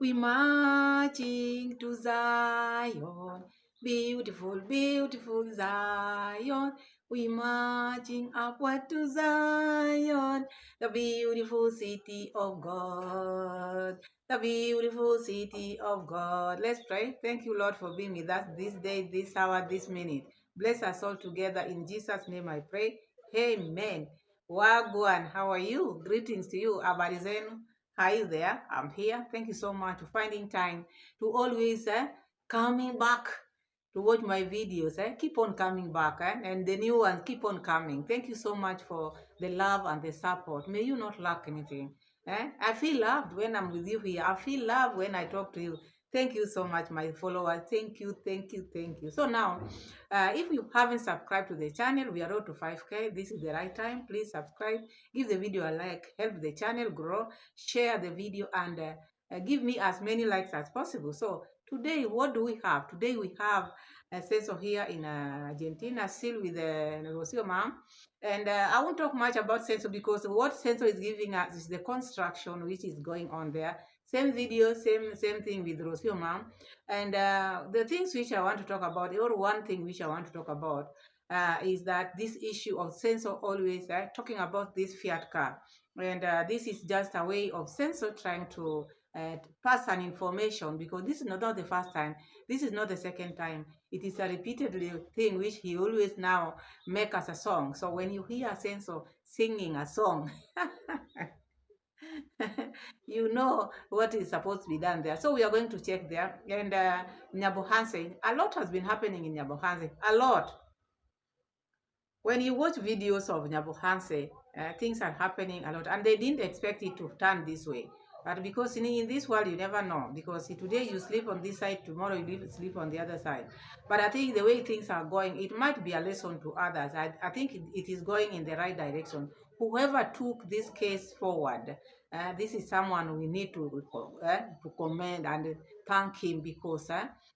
We marching to Zion, beautiful, beautiful Zion. We marching upward to Zion, the beautiful city of God. The beautiful city of God. Let's pray. Thank you, Lord, for being with us this day, this hour, this minute. Bless us all together. In Jesus' name I pray. Amen. Wagwan, how are you? Greetings to you. Habari zenu? Are you there? I'm here. Thank you so much for finding time to always coming back to watch my videos. Keep on coming back, and the new ones keep on coming. Thank you so much for the love and the support. May you not lack anything. I feel loved when I'm with you here. I feel loved when I talk to you. Thank you so much, my followers. Thank you, thank you, thank you. So now, if you haven't subscribed to the channel, we are road to 5K. This is the right time. Please subscribe. Give the video a like. Help the channel grow. Share the video and give me as many likes as possible. So today, what do we have? Today we have a Censo here in Argentina, still with the Rocio mom. And I won't talk much about Censo because what Censo is giving us is the construction which is going on there. Same video, same thing with Rocio mom. And the things which I want to talk about, or one thing which I want to talk about, is that this issue of Censo always talking about this Fiat car. And this is just a way of Censo trying to pass an information, because this is not the first time, this is not the second time. It is a repeated thing which he always now make as a song. So when you hear Censo singing a song, you know what is supposed to be done there. So we are going to check there. And Nyabohanse, a lot has been happening in Nyabohanse, a lot. When you watch videos of Nyabohanse, things are happening a lot, and they didn't expect it to turn this way. But because in this world, you never know. Because today you sleep on this side, tomorrow you sleep on the other side. But I think the way things are going, it might be a lesson to others. I think it is going in the right direction. Whoever took this case forward, this is someone we need to commend and thank him, because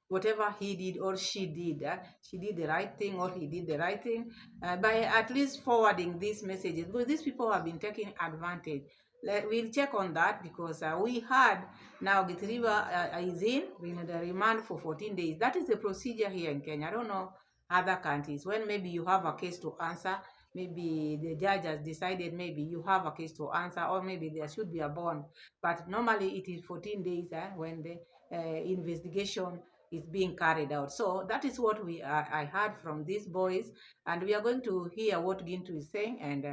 whatever he did or she did the right thing, or he did the right thing by at least forwarding these messages, because these people have been taking advantage. We'll check on that, because we had now Githiriba is in the remand for 14 days. That is the procedure here in Kenya. I don't know other countries. When maybe you have a case to answer, maybe the judge has decided maybe you have a case to answer, or maybe there should be a bond. But normally it is 14 days when the investigation is being carried out. So that is what I heard from these boys, and we are going to hear what Gintu is saying, and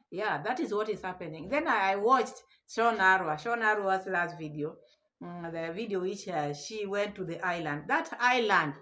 yeah, that is what is happening. Then I watched Sean Arwa's last video, the video which she went to the island. That island,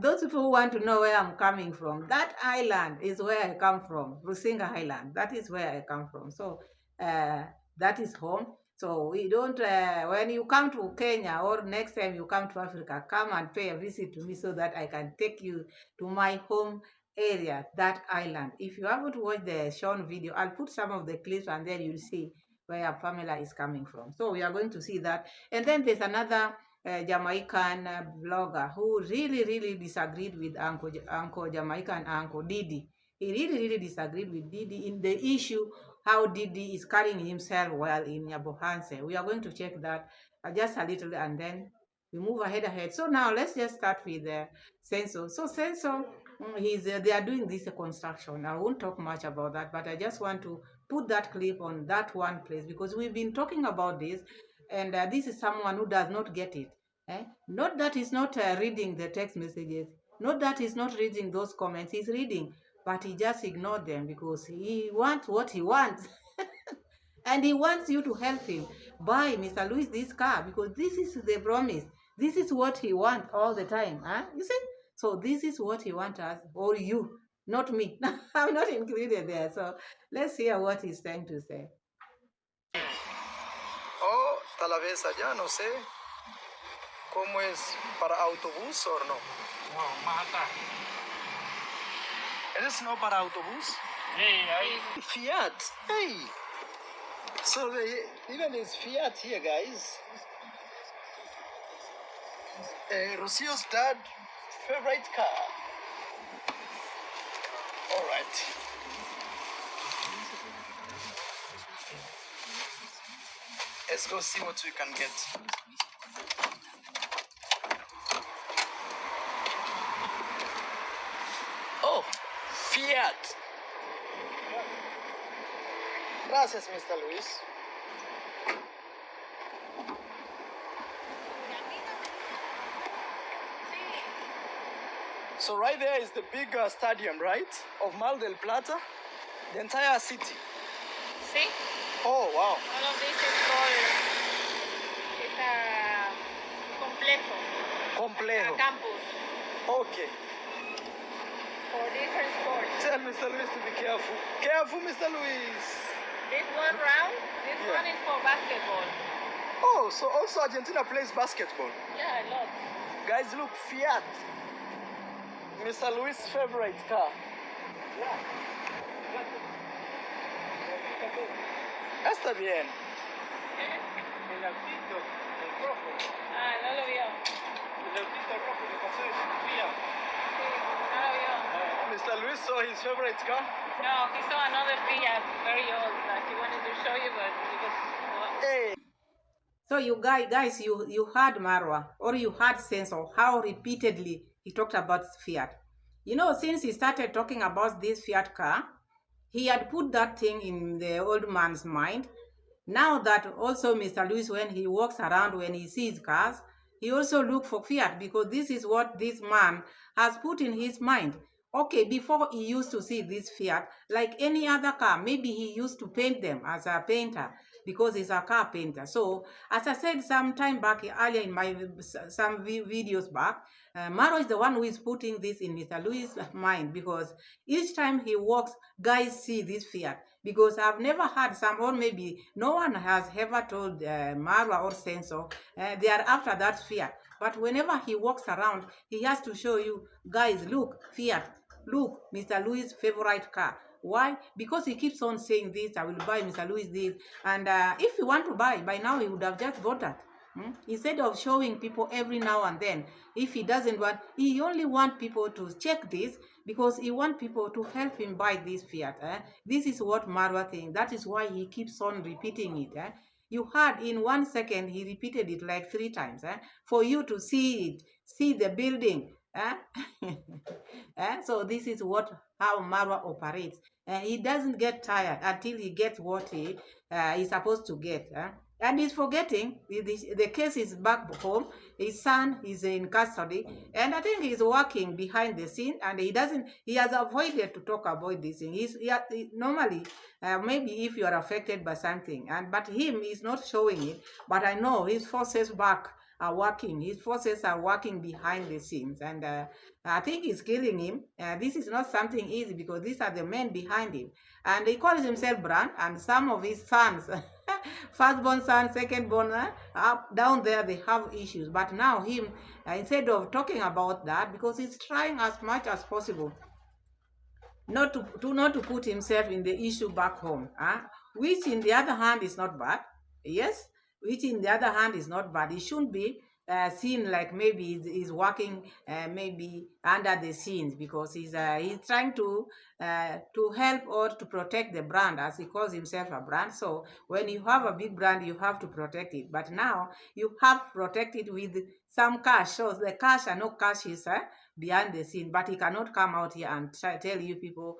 those people who want to know where I'm coming from, that island is where I come from, Rusinga Island. That is where I come from. So that is home. So we don't, when you come to Kenya, or next time you come to Africa, come and pay a visit to me, so that I can take you to my home area, that island. If you haven't watched the Sean video, I'll put some of the clips, and then you'll see where Pamela is coming from. So we are going to see that. And then there's another Jamaican blogger who really disagreed with Uncle Jamaican Uncle Didi. He really disagreed with Didi in the issue how Didi is carrying himself well in Nyabohanse. We are going to check that just a little, and then we move ahead. So now let's just start with Censo. So Censo, they are doing this construction. I won't talk much about that, but I just want to put that clip on that one place, because we've been talking about this, and this is someone who does not get it. Not that he's not reading the text messages, not that he's not reading those comments, he's reading, but he just ignored them, because he wants what he wants. And he wants you to help him buy Mr. Louis this car, because this is the promise. This is what he wants all the time. You see? So this is what he wants us, or you, not me. I'm not included there. So let's hear what he's trying to say. Oh, tal vez allá, no sé. ¿Cómo es para autobús o no? No, más acá. ¿Eres no para autobús? Hey, ahí. Fiat. Hey. So even there's Fiat here, guys. Rocio's dad favorite car. All right. Let's go see what we can get. Oh, Fiat. Gracias, Mr. Luis. So right there is the big stadium, right? Of Mar del Plata. The entire city. See? Oh, wow. All of this is called, it's a complejo, Complejo. a campus Okay. for different sports. Tell Mr. Luis to be careful. Careful, Mr. Luis. This one round, this Yeah. one is for basketball. Oh, so also Argentina plays basketball. Yeah, a lot. Guys, look, Fiat. Mr. Luis' favorite car. Está bien. El autito, el rojo. Ah, no lo vio. El autito rojo que pasó de Sofía. Sí, no lo vio. Mr. Luis saw his favorite car. No, he saw another Fiat, very old, that he wanted to show you, but it was, well, Hey. So you guys, you heard Marwa, or you heard sense of how repeatedly he talked about Fiat. You know, since he started talking about this Fiat car, he had put that thing in the old man's mind. Now that also Mr. Luis, when he walks around, when he sees cars, he also look for Fiat, because this is what this man has put in his mind. Okay, before he used to see this Fiat like any other car. Maybe he used to paint them as a painter, because he's a car painter. So, as I said some time back, earlier in my some videos back, Maro is the one who is putting this in Mr. Luis' mind, because each time he walks, guys see this Fiat. Because I've never had some, or maybe no one has ever told Marwa or Senso they are after that Fiat. But whenever he walks around, he has to show you, guys, look, Fiat, look, Mr. Luis' favorite car. Why? Because he keeps on saying this, I will buy Mr. Luis this. And if he want to buy, by now he would have just bought that. Instead of showing people every now and then, if he doesn't want, he only want people to check this, because he want people to help him buy this Fiat. This is what Marwa thinks. That is why he keeps on repeating it. You heard in 1 second, he repeated it like 3 times, for you to see it, see the building. So this is how Marwa operates. He doesn't get tired until he gets what he is supposed to get. And he's forgetting the case is back home. His son is in custody, and I think he's working behind the scene, and he has avoided to talk about this thing. Normally, maybe if you are affected by something, but him is not showing it. But I know his forces back are working. His forces are working behind the scenes, and I think it's killing him. This is not something easy, because these are the men behind him, and he calls himself Brand, and some of his sons, firstborn son, secondborn, up down there, they have issues. But now him, instead of talking about that, because he's trying as much as possible not to put himself in the issue back home, which in the other hand is not bad. Yes, which in the other hand is not bad. It shouldn't be seen like maybe he's working maybe under the scenes, because he's trying to help or to protect the brand, as he calls himself a brand. So when you have a big brand, you have to protect it. But now you have protected with some cash. So the cash are no cashes behind the scene, but he cannot come out here and tell you people,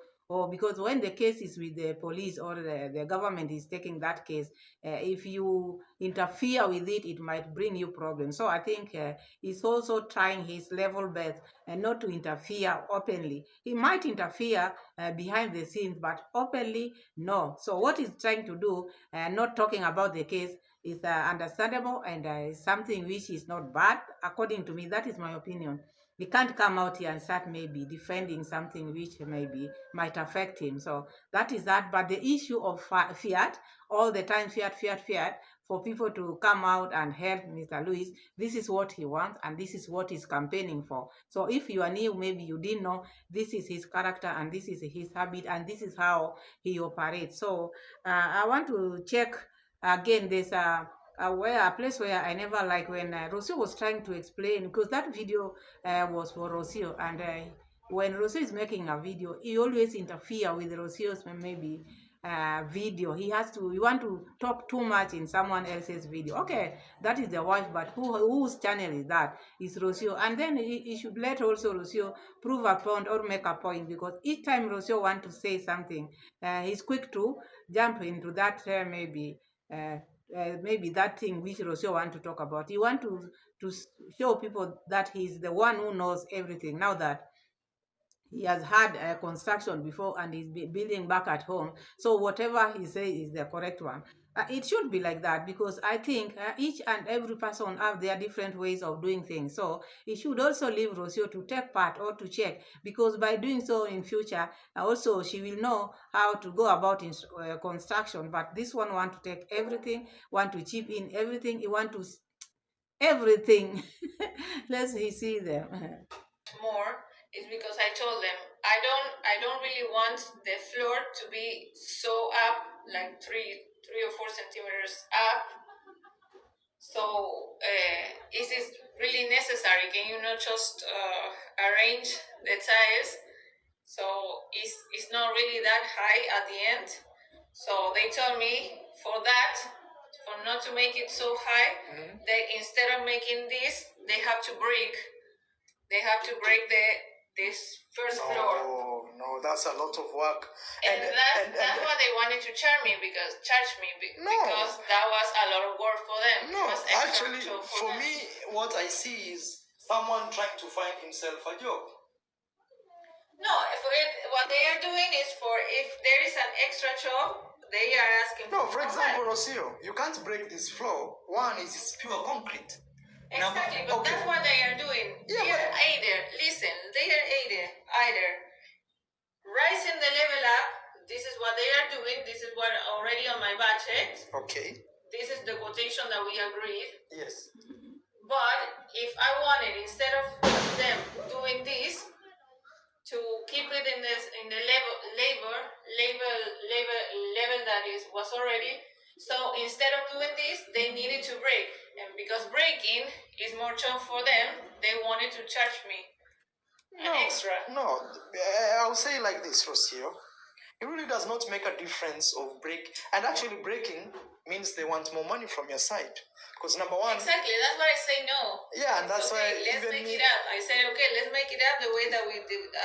because when the case is with the police, or the government is taking that case, if you interfere with it, it might bring you problems. So I think he's also trying his level best and not to interfere openly. He might interfere behind the scenes, but openly, no. So what he's trying to do, not talking about the case, is understandable, and something which is not bad, according to me. That is my opinion. We can't come out here and start maybe defending something which maybe might affect him. So that is that. But the issue of Fiat, all the time Fiat, for people to come out and help Mr. Luis, this is what he wants, and this is what he's campaigning for. So if you are new, maybe you didn't know, this is his character, and this is his habit, and this is how he operates. So I want to check again this a place where I never like, when Rocio was trying to explain, because that video was for Rocio, and when Rocio is making a video, he always interfere with Rocio's maybe video. He want to talk too much in someone else's video. Okay, that is the wife, but whose channel is that? Is Rocio. And then he should let also Rocio prove a point or make a point, because each time Rocio want to say something, he's quick to jump into that maybe that thing which Rocio want to talk about. He want to show people that he's the one who knows everything. Now that he has had construction before and he's building back at home, so whatever he says is the correct one. It should be like that, because I think each and every person have their different ways of doing things. So he should also leave Rocio to take part or to check, because by doing so in future, also she will know how to go about in construction. But this one want to take everything, want to chip in everything, he want to everything. Let's see them. More is because I told them I don't really want the floor to be so up, like three or 4 centimeters up. So is this really necessary? Can you not just arrange the tiles so it's not really that high at the end? So they told me for not to make it so high, they instead of making this, they have to break this first floor. Oh no, that's a lot of work. And that's why they wanted to charge me because that was a lot of work for them. No, It was extra actually, job for them. me, what I see is someone trying to find himself a job. No, what they are doing is for if there is an extra job, they are asking. No, for example, Rocio, you can't break this floor. One is it's pure concrete. Exactly, but that's what they are doing. Yeah, they are either rising the level up. This is what they are doing. This is what already on my budget. Okay. This is the quotation that we agreed. Yes. But if I wanted, instead of them doing this, to keep it in the level that was already. So instead of doing this, they needed to break, and because breaking is more job for them, they wanted to charge me an extra. No, I'll say like this, Rocio. It really does not make a difference of break, and actually breaking means they want more money from your side. Because number one, exactly, that's why I say no. Yeah, and that's why let's make it up. I said okay, let's make it up the way that we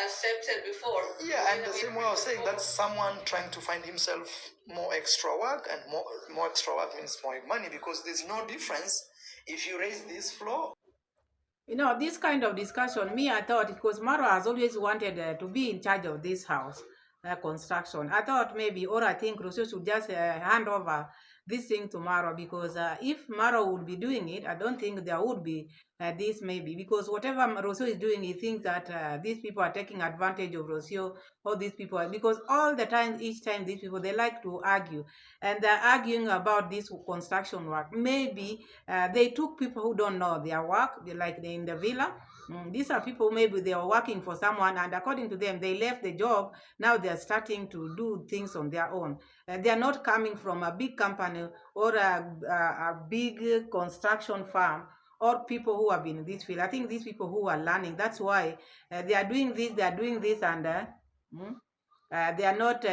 accepted before. Yeah, and the same way I was saying, that's someone trying to find himself more extra work, and more extra work means more money, because there's no difference if you raise this floor. This kind of discussion, I thought, because Maro has always wanted to be in charge of this house construction. I thought maybe, or I think Rocio should just hand over this thing to Maro, because if Maro would be doing it, I don't think there would be this maybe, because whatever Rocio is doing, he thinks that these people are taking advantage of Rocio, or these people because all the time, each time these people, they like to argue, and they're arguing about this construction work. Maybe they took people who don't know their work, like in the villa. These are people maybe they are working for someone, and according to them, they left the job. Now they are starting to do things on their own. They are not coming from a big company or a big construction firm, or people who have been in this field. I think these people who are learning, that's why they are doing this, and they are not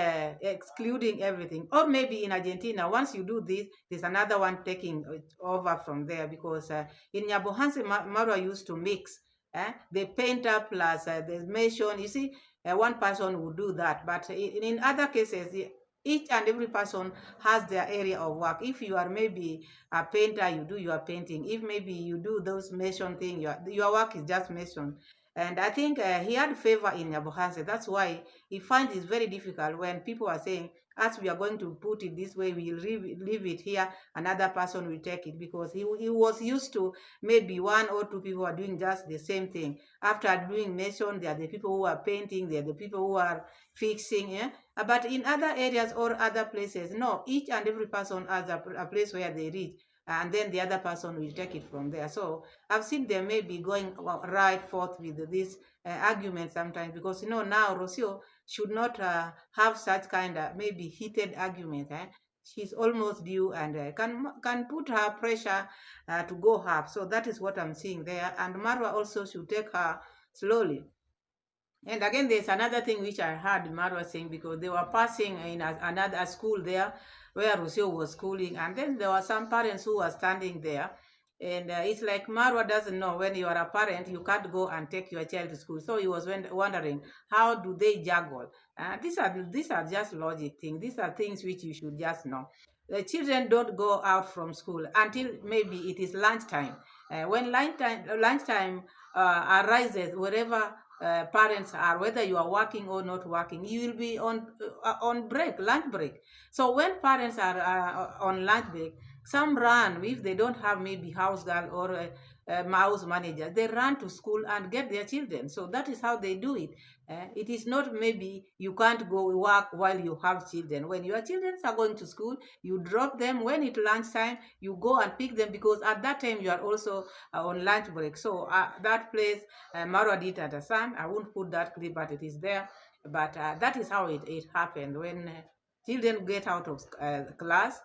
excluding everything. Or maybe in Argentina, once you do this, there's another one taking over from there, because in Nyabohansi, Marwa used to mix the painter plus the mason. You see, one person would do that, but in other cases, each and every person has their area of work. If you are maybe a painter, you do your painting. If maybe you do those mason thing, your work is just mason. And I think he had favor in Nyabohansi. That's why he finds it very difficult when people are saying, as we are going to put it this way, we'll leave it here, another person will take it, because he was used to maybe one or two people are doing just the same thing. After doing mason, there are the people who are painting, there are the people who are fixing. But in other areas or other places, no, each and every person has a place where they reach, and then the other person will take it from there. So I've seen them maybe going right forth with this argument sometimes, because now Rocio should not have such kind of maybe heated argument. She's almost due, and can put her pressure to go up. So that is what I'm seeing there. And Marwa also should take her slowly. And again, there's another thing which I heard Marwa saying, because they were passing in another school there where Rusio was schooling, and then there were some parents who were standing there. And it's like Marwa doesn't know, when you are a parent, you can't go and take your child to school. So he was wondering, how do they juggle? These are just logic things. These are things which you should just know. The children don't go out from school until maybe it is lunchtime. When lunchtime arises, wherever parents are, whether you are working or not working, you will be on break, lunch break. So when parents are on lunch break, some run, if they don't have maybe house girl or a mouse manager, they run to school and get their children. So that is how they do it. It is not maybe you can't go work while you have children. When your children are going to school, you drop them. When it's lunchtime, you go and pick them, because at that time you are also on lunch break. So that place, Marwa did understand. I won't put that clip, but it is there. But that is how it happened. When children get out of class,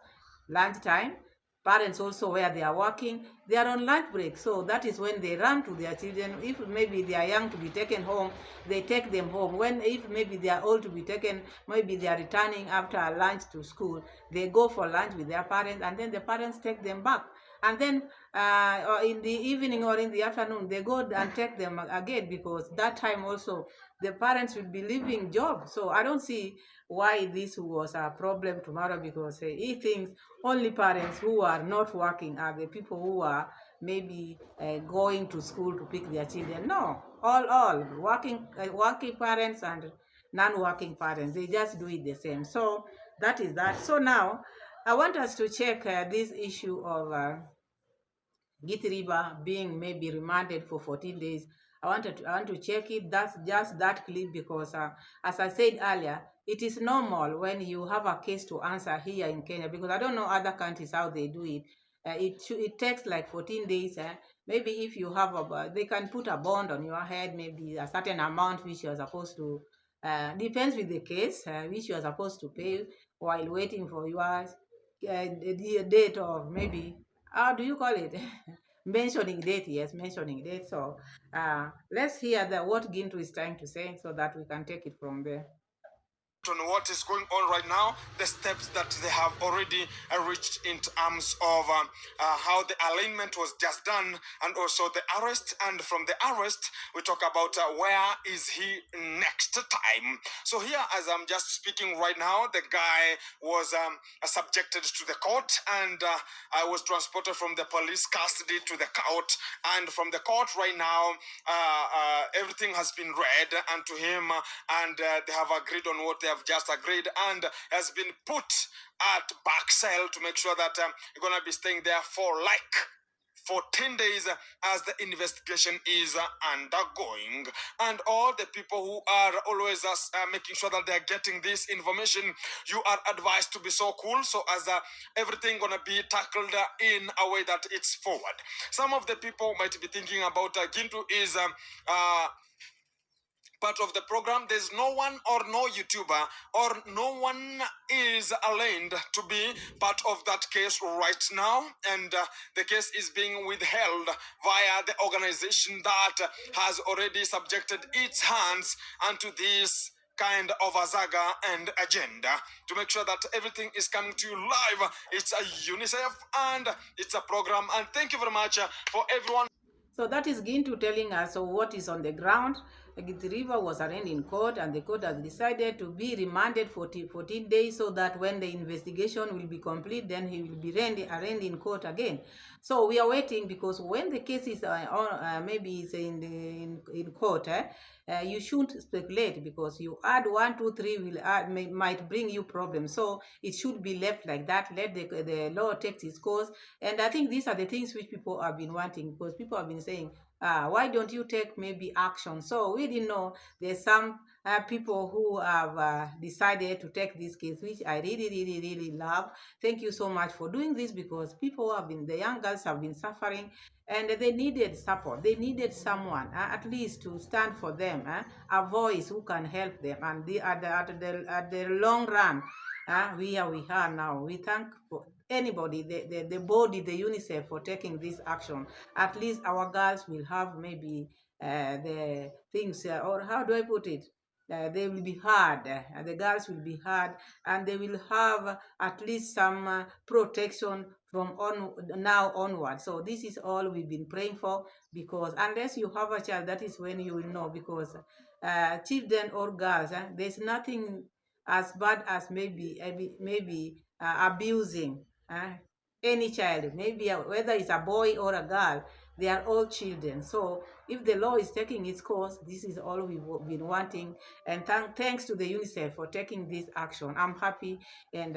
lunchtime, parents also, where they are working, they are on lunch break. So that is when they run to their children. If maybe they are young to be taken home, they take them home. When if maybe they are old to be taken, maybe they are returning after lunch to school, they go for lunch with their parents, and then the parents take them back. And then or in the evening or in the afternoon, they go and take them again, because that time also the parents will be leaving job. So I don't see why this was a problem tomorrow, because he thinks only parents who are not working are the people who are maybe going to school to pick their children. No, all working parents and non-working parents, they just do it the same. So that is that. So now I want us to check this issue of Githiriba being maybe remanded for 14 days. I want to check it. That's just that clip, because as I said earlier, it is normal when you have a case to answer here in Kenya, because I don't know other countries how they do it. It takes like 14 days. Maybe if you have they can put a bond on your head, maybe a certain amount which you are supposed to. Depends with the case, which you are supposed to pay while waiting for yours. The date of, maybe, how do you call it? Mentioning date, yes, mentioning date. So let's hear what Gintu is trying to say, so that we can take it from there. On what is going on right now, the steps that they have already reached in terms of how the alignment was just done, and also the arrest. And from the arrest, we talk about where is he next time. So here, as I'm just speaking right now, the guy was subjected to the court, and I was transported from the police custody to the court. And from the court right now, everything has been read unto him, and they have agreed on what they have just agreed, and has been put at back cell to make sure that you're gonna be staying there for like 14 days as the investigation is undergoing. And all the people who are always making sure that they're getting this information, you are advised to be so cool, so as everything gonna be tackled in a way that it's forward. Some of the people might be thinking about Gintu is part of the program. There's no one or no YouTuber or no one is aligned to be part of that case right now, and the case is being withheld via the organization that has already subjected its hands unto this kind of a saga and agenda to make sure that everything is coming to you live. It's a UNICEF and it's a program, and thank you very much for everyone. So that is Gintu telling us what is on the ground. Githiriba was arraigned in court, and the court has decided to be remanded for 14 days, so that when the investigation will be complete, then he will be arraigned in court again. So we are waiting, because when the case is maybe it's in court, you shouldn't speculate, because you add 1, 2, 3 might bring you problems. So it should be left like that. Let the law take its course. And I think these are the things which people have been wanting, because people have been saying, why don't you take maybe action? So we didn't know there's some people who have decided to take this case, which I really, really, really love. Thank you so much for doing this, because the young girls have been suffering, and they needed support. They needed someone at least to stand for them, a voice who can help them. And at the long run, we are now. We thank for anybody, the body, the UNICEF, for taking this action. At least our girls will have maybe the things, or how do I put it? They will be hard, the girls will be hard, and they will have at least some protection from on now onward. So this is all we've been praying for, because unless you have a child, that is when you will know. Because children or girls, there's nothing as bad as maybe abusing any child, maybe whether it's a boy or a girl. They are all children. So if the law is taking its course, this is all we've been wanting. And thanks to the UNICEF for taking this action. I'm happy, and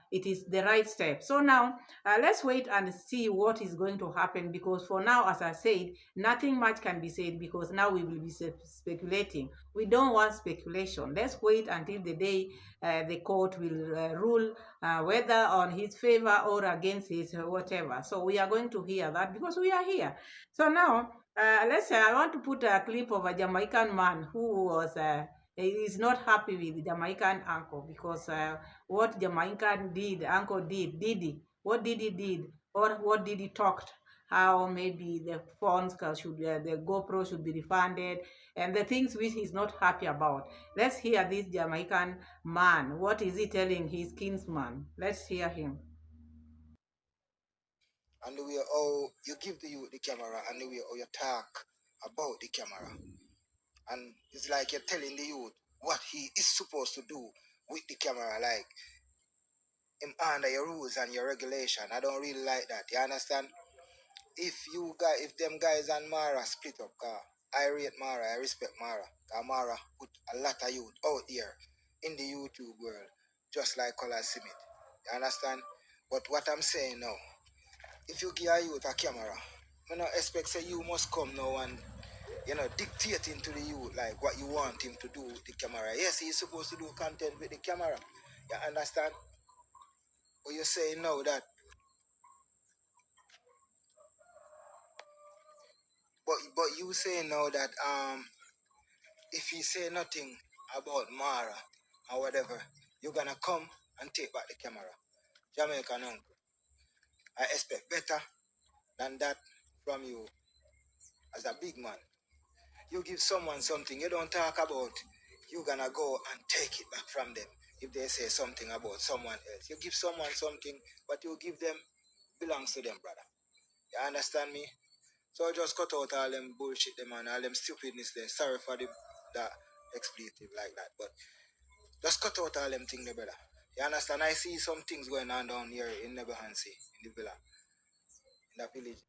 it is the right step. So now let's wait and see what is going to happen, because for now, as I said, nothing much can be said, because now we will be speculating. We don't want speculation. Let's wait until the day the court will rule whether on his favor or against his whatever. So we are going to hear that, because we are here. So now, let's say I want to put a clip of a Jamaican man who was he is not happy with the Jamaican uncle, because what Jamaican uncle did, what did he did, or what did he talked, how maybe the phones should, the GoPro should be refunded, and the things which he's not happy about. Let's hear this Jamaican man. What is he telling his kinsman? Let's hear him. And the way how you give the youth the camera, and the way how you talk about the camera. And it's like you're telling the youth what he is supposed to do with the camera, like him under your rules and your regulation. I don't really like that. You understand? If them guys and Mara split up, I rate Mara, I respect Mara. Mara put a lot of youth out there in the YouTube world, just like Color Simit. You understand? But what I'm saying now, if you give a youth a camera, I don't expect say you must come now and dictating to the youth like what you want him to do with the camera. Yes, he's supposed to do content with the camera. You understand? But you're saying now that but you saying now that if he say nothing about Mara or whatever, you're gonna come and take back the camera. Jamaican uncle. I expect better than that from you as a big man. You give someone something you don't talk about, you're gonna go and take it back from them. If they say something about someone else, you give someone something, what you give them belongs to them, brother. You understand me? So just cut out all them bullshit them and all them stupidness there. Sorry for that expletive like that, but just cut out all them things there, brother. You understand? I see some things going on down here in Nebahansi, in the villa, in the village.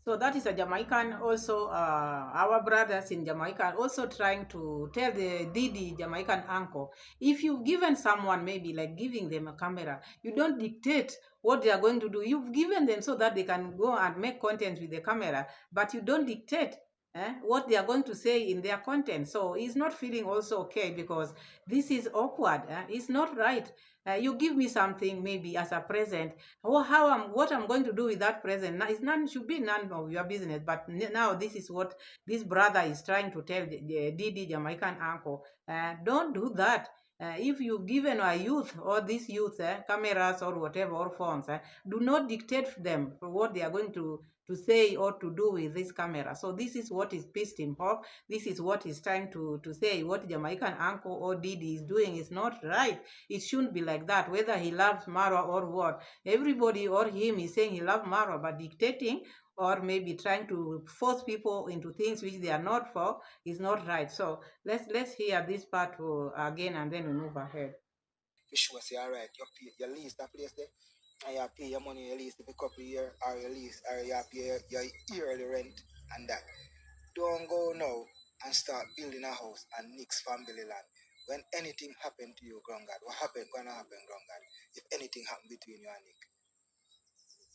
So that is a Jamaican also, our brothers in Jamaica are also trying to tell the Didi Jamaican uncle, if you've given someone, maybe like giving them a camera, you don't dictate what they are going to do. You've given them so that they can go and make content with the camera, but you don't dictate what they are going to say in their content. So he's not feeling also okay, because this is awkward. It's not right. You give me something maybe as a present. What I'm going to do with that present now is should be none of your business. But now this is what this brother is trying to tell the Didi Jamaican uncle. Don't do that. If you've given a youth or these youth cameras or whatever or phones, do not dictate them for what they are going to say or to do with this camera. So this is what is pissed him off. This is what he's trying to say. What Jamaican uncle or Didi is doing is not right. It shouldn't be like that, whether he loves Mara or what. Everybody or him is saying he loves Mara, but dictating or maybe trying to force people into things which they are not for is not right. So let's hear this part again, and then we move ahead. You sure say, all right, you lease that place there, and you pay your money, you lease it for a couple of years, or you lease, or you pay your yearly rent, and that. Don't go now and start building a house and nix family land. When anything happen to you, Grongad, what gonna happen, Grongad? If anything happen between you and Nick,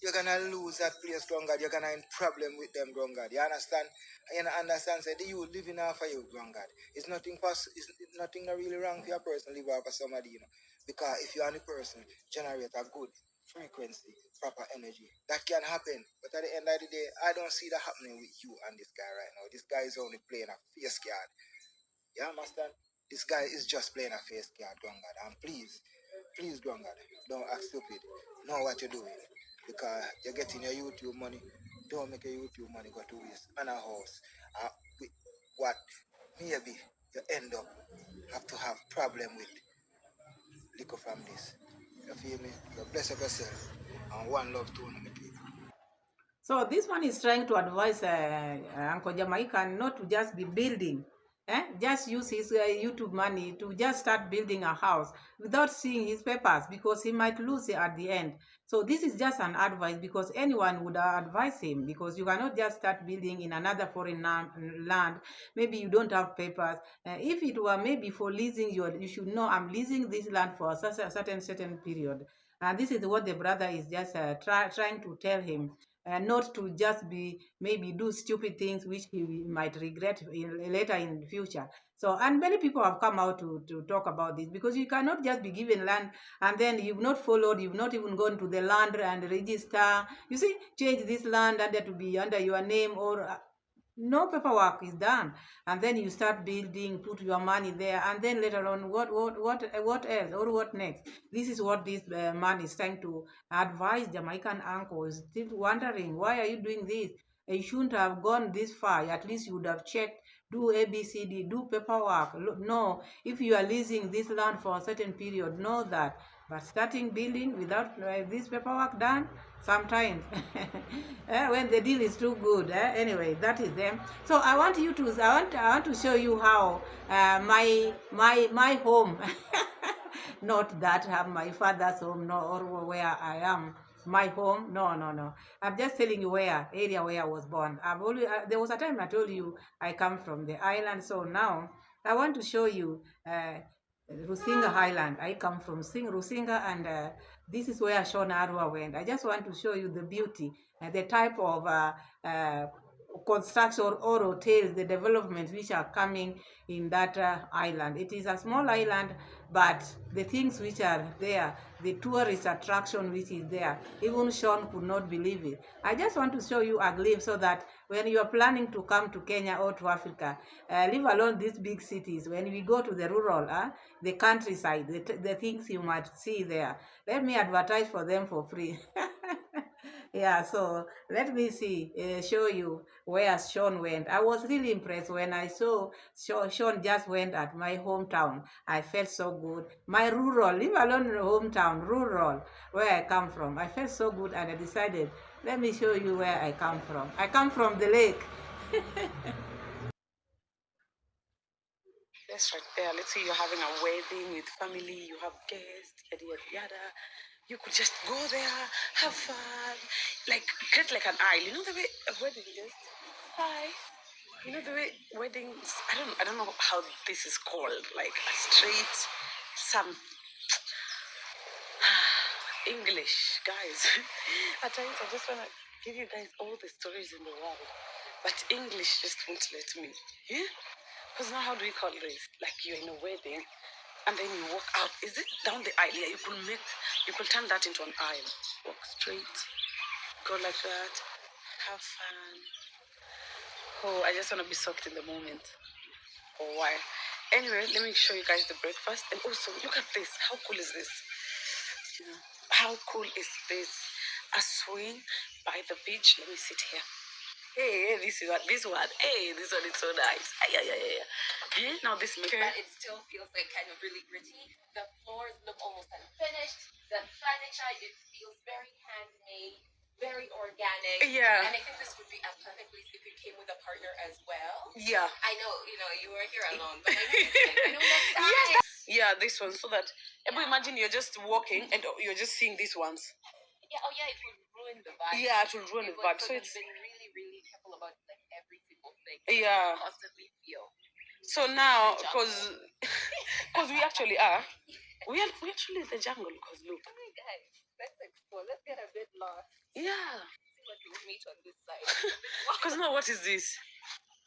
you're gonna lose that place, Grongad. You're gonna in problem with them, Grongad. You understand? You understand? Say, you living off of you, Grongad. It's nothing it's nothing really wrong for your person live off of somebody, Because if you are the person, generate a good frequency, proper energy. That can happen. But at the end of the day, I don't see that happening with you and this guy right now. This guy is only playing a face card. You understand? This guy is just playing a face card, Grongad. And please, Grongad, don't act stupid. Know what you're doing. Because you're getting your YouTube money. Don't make your YouTube money go to waste. And a house. what maybe you end up have to have problem with liquor from this. You feel me? So bless up yourself and one love to my people. So this one is trying to advise Uncle Jamaican not to just be building. Just use his YouTube money to just start building a house without seeing his papers because he might lose it at the end. So this is just an advice because anyone would advise him because you cannot just start building in another foreign land. Maybe you don't have papers. If it were maybe for leasing, you should know I'm leasing this land for a certain period. And this is what the brother is just trying to tell him not to just be maybe do stupid things which he might regret later in the future. So, and many people have come out to talk about this because you cannot just be given land and then you've not followed, you've not even gone to the land and register. You see, change this land under to be under your name or no paperwork is done, and then you start building, put your money there, and then later on what else or what next? This is what this man is trying to advise Jamaican uncles, still wondering why are you doing this. You shouldn't have gone this far. At least you would have checked, do ABCD, do paperwork. No, if you are leasing this land for a certain period, know that. But starting building without this paperwork done, sometimes when the deal is too good. Anyway, that is them. So I want to show you how my home, not that my father's home, no, or where I am. My home, no. I'm just telling you area where I was born. There was a time I told you I come from the island. So now I want to show you Rusinga Highland. I come from Rusinga, and this is where Sean Arua went. I just want to show you the beauty and the type of uh, construction or hotels, the developments which are coming in that island. It is a small island, but the things which are there, the tourist attraction which is there, even Sean could not believe it. I just want to show you a glimpse so that when you are planning to come to Kenya or to Africa, leave alone these big cities, when we go to the rural, the countryside, the things you might see there, let me advertise for them for free. Yeah, so let me show you where Sean went. I was really impressed when I saw Sean just went at my hometown. I felt so good. My rural, leave alone hometown, rural, where I come from. I felt so good and I decided, let me show you where I come from. I come from the lake. That's right there. Let's say you're having a wedding with family, you have guests, yada yada yada. You could just go there, have fun, like create like an aisle. You know the way a wedding is. Hi. You know the way weddings. I don't know how this is called. Like a straight, some English guys. At times I just wanna give you guys all the stories in the world, but English just won't let me. Yeah. Because now, how do we call this? Like you're in a wedding, and then you walk out. Is it down the aisle? Yeah, you could turn that into an aisle. Walk straight, go like that, have fun. Oh, I just want to be soaked in the moment. For a while. Anyway, let me show you guys the breakfast. And also, look at this. How cool is this? You know, how cool is this? A swing by the beach. Let me sit here. Hey, this one. Hey, this one is so nice. Yeah. Now this makes. But it still feels like kind of really gritty. The floors look almost unfinished. The furniture, it feels very handmade, very organic. Yeah. And I think this would be a perfect place if you came with a partner as well. Yeah. I know, you were here alone, but I know next time. Yes. Yeah, this one. So that, imagine you're just walking and you're just seeing these ones. Yeah, it would ruin the vibe. Yeah, it will ruin the vibe. So it's been really, really careful about like every single thing. Yeah. Constantly feel. So now, because we actually are, we actually in the jungle. Because look. Okay, guys, let's explore. Let's get a bit lost. Yeah. See what we'll meet on this side. Because now, what is this?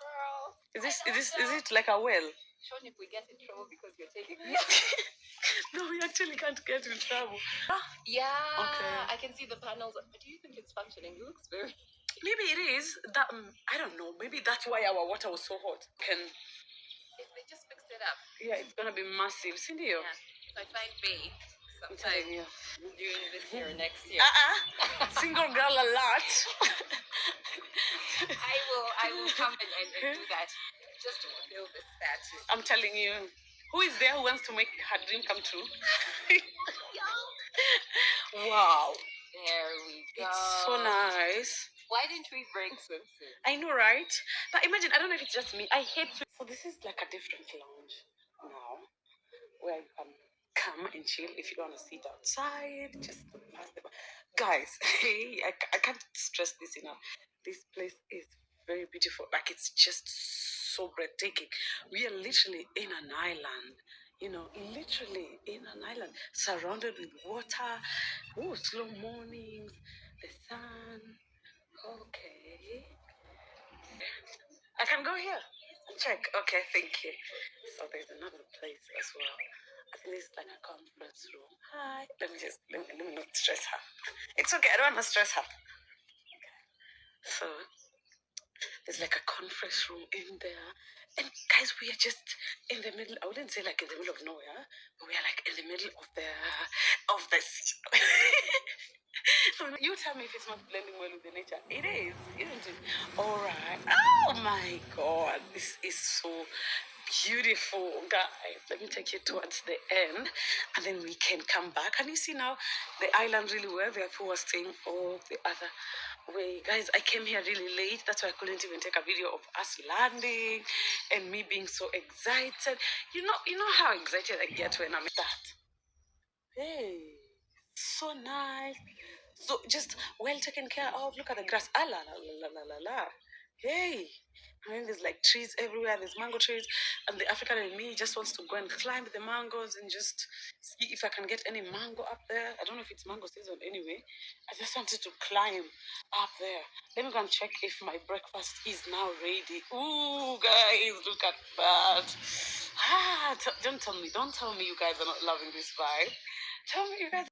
Girl. Is it like a well? Sean, if we get in trouble because you're taking me. No, we actually can't get in trouble. Yeah. Okay. I can see the panels. But do you think it's functioning? It looks very. Maybe it is. That I don't know. Maybe that's why our water was so hot. If they just fixed it up. Yeah, it's gonna be massive. Cindy. Yeah. If I find Bay sometime during this year or next year. Single girl alert. I will come and do that. just to fulfill this fantasy. I'm telling you, who is there who wants to make her dream come true? Wow. There we go. It's so nice. Why didn't we bring swimsuits? I know, right? But imagine, I don't know if it's just me. I hate to. So this is like a different lounge now, where you can come and chill if you don't want to sit outside. Just pass the guys. Hey, I can't stress this enough. This place is very beautiful. Like it's just so breathtaking. We are literally in an island. You know, literally in an island, surrounded with water. Oh, slow mornings, the sun. Okay. I can go here and check. Okay, thank you. So there's another place as well. I think this is like a conference room. Hi. Let me not stress her. It's okay. I don't want to stress her. So there's like a conference room in there. And guys, we are just in the middle. I wouldn't say like in the middle of nowhere, but we are like in the middle of the sea. You tell me if it's not blending well with the nature. It is, isn't it? All right. Oh my God, this is so beautiful, guys. Let me take you towards the end, and then we can come back. Can you see now the island really well? The people were staying all the other way. Guys, I came here really late. That's why I couldn't even take a video of us landing and me being so excited. You know how excited I get when I'm at that. Hey, so nice. So just well taken care of. Look at the grass. Ah la la la la la la. Hey. I mean, there's like trees everywhere. There's mango trees, and the African in me just wants to go and climb the mangoes and just see if I can get any mango up there. I don't know if it's mango season anyway. I just wanted to climb up there. Let me go and check if my breakfast is now ready. Ooh, guys, look at that. Don't tell me you guys are not loving this vibe. Tell me you guys.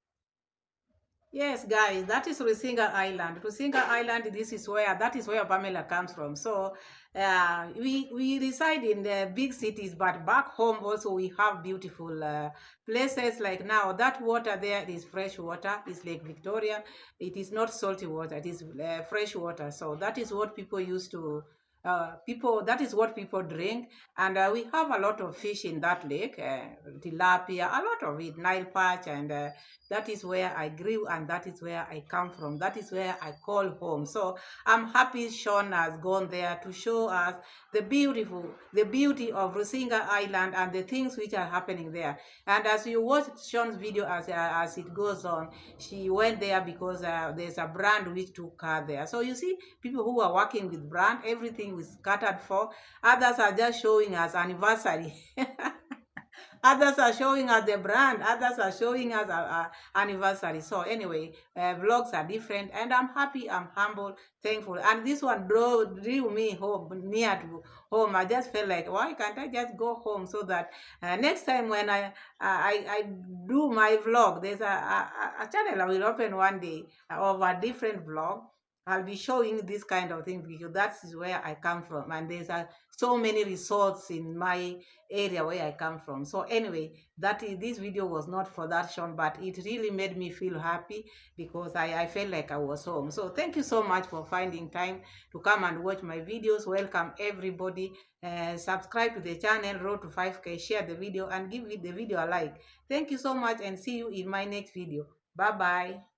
Yes, guys, that is Rusinga Island. Rusinga Island, that is where Pamela comes from. So we reside in the big cities, but back home also we have beautiful places. Like now, that water there is fresh water. It's Lake Victoria. It is not salty water. It is fresh water. So that is what people used to. That is what people drink, and we have a lot of fish in that lake, tilapia, a lot of it, Nile perch, and that is where I grew, and that is where I come from. That is where I call home. So I'm happy Sean has gone there to show us the beauty of Rusinga Island and the things which are happening there. And as you watch Sean's video as it goes on, she went there because there's a brand which took her there. So you see, people who are working with brand, everything is scattered for. Others are just showing us anniversary. Others are showing us the brand. Others are showing us our anniversary. So anyway, vlogs are different, and I'm happy. I'm humble, thankful. And this one drew me home, near to home. I just felt like, why can't I just go home so that next time when I do my vlog, there's a channel I will open one day of a different vlog. I'll be showing this kind of thing because that is where I come from, and there's so many resorts in my area where I come from. So anyway, this video was not for that Sean, but it really made me feel happy because I felt like I was home. So thank you so much for finding time to come and watch my videos. Welcome everybody. Subscribe to the channel, road to 5K, share the video, and give the video a like. Thank you so much, and see you in my next video. Bye bye.